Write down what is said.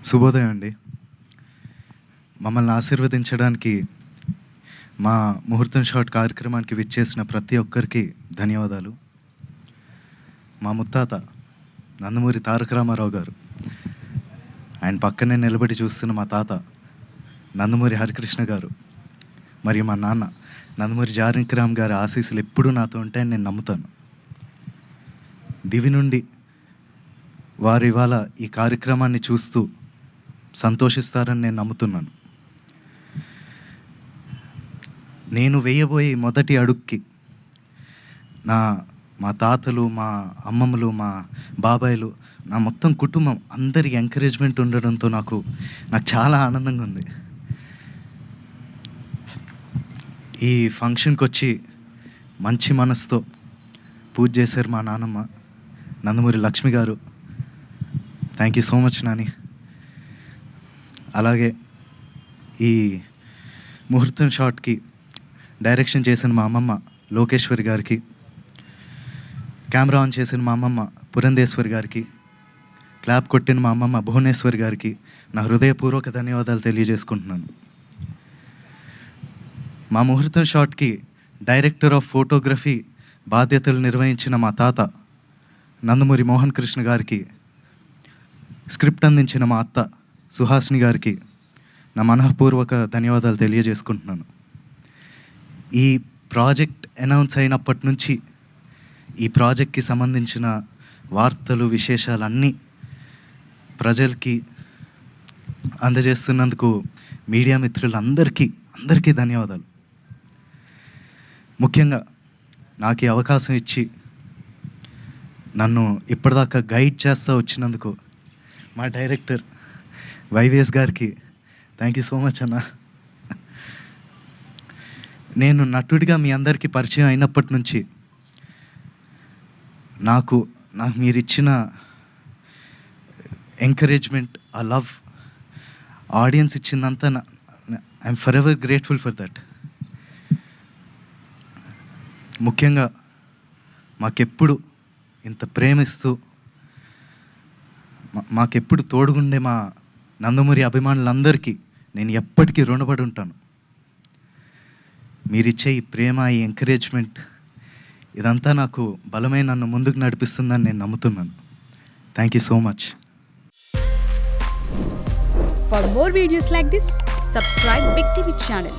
శుభోదయం అండి. మమ్మల్ని ఆశీర్వదించడానికి మా ముహూర్తం షాట్ కార్యక్రమానికి విచ్చేసిన ప్రతి ఒక్కరికి ధన్యవాదాలు. మా ముత్తాత నందమూరి తారక రామారావు గారు, ఆయన పక్కనే నిలబడి చూస్తున్న మా తాత నందమూరి హరికృష్ణ గారు, మరియు మా నాన్న నందమూరి జానకిరామ్ గారి ఆశీస్సులు ఎప్పుడూ నాతో ఉంటాయని నేను నమ్ముతాను. దివి నుండి వారు ఇవాళ ఈ కార్యక్రమాన్ని చూస్తూ సంతోషిస్తారని నేను నమ్ముతున్నాను. నేను వేయబోయే మొదటి అడుగుకి మా తాతలు, మా అమ్మమ్మలు, మా బాబాయిలు, నా మొత్తం కుటుంబం అందరి ఎంకరేజ్మెంట్ ఉండడంతో నాకు చాలా ఆనందంగా ఉంది. ఈ ఫంక్షన్కి వచ్చి మంచి మనసుతో పూజ చేశారు మా నాన్నమ్మ నందమూరి లక్ష్మి గారు. Thank you so much Nani. అలాగే ఈ ముహూర్తం షాట్కి డైరెక్షన్ చేసిన మా అమ్మమ్మ లోకేశ్వరి గారికి, కెమెరా ఆన్ చేసిన మా అమ్మమ్మ పురంధేశ్వరి గారికి, క్లాప్ కొట్టిన మా అమ్మమ్మ భువనేశ్వరి గారికి నా హృదయపూర్వక ధన్యవాదాలు తెలియజేసుకుంటున్నాను. మా ముహూర్తం షాట్కి డైరెక్టర్ ఆఫ్ ఫోటోగ్రఫీ బాధ్యతలు నిర్వహించిన మా తాత నందమూరి మోహన్ కృష్ణ గారికి, స్క్రిప్ట్ అందించిన మా అత్త సుహాసిని గారికి నా మనఃపూర్వక ధన్యవాదాలు తెలియజేసుకుంటున్నాను. ఈ ప్రాజెక్ట్ అనౌన్స్ అయినప్పటి నుంచి ఈ ప్రాజెక్ట్కి సంబంధించిన వార్తలు, విశేషాలన్నీ ప్రజలకి అందజేస్తున్నందుకు మీడియా మిత్రులందరికీ ధన్యవాదాలు. ముఖ్యంగా నాకు ఈ అవకాశం ఇచ్చి నన్ను ఇప్పటిదాకా గైడ్ చేస్తూ వచ్చినందుకు మా డైరెక్టర్ వైవిఎస్ గారికి థ్యాంక్ యూ సో మచ్ అన్న. నేను నటుడిగా మీ అందరికీ పరిచయం అయినప్పటి నుంచి నాకు మీరు ఇచ్చిన ఎంకరేజ్మెంట్, ఆ లవ్, ఆడియన్స్ ఇచ్చిందంతా I'm forever grateful for that. ముఖ్యంగా మాకెప్పుడు ఇంత ప్రేమిస్తూ మాకెప్పుడు తోడుగుండే మా నందమూరి అభిమానులందరికీ నేను ఎప్పటికీ రుణపడి ఉంటాను. మీరిచ్చే ఈ ప్రేమ, ఈ ఎంకరేజ్మెంట్ ఇదంతా నాకు బలమై నన్ను ముందుకు నడిపిస్తుందని నేను నమ్ముతున్నాను. Thank you so much. For more videos like this, subscribe Big TV channel.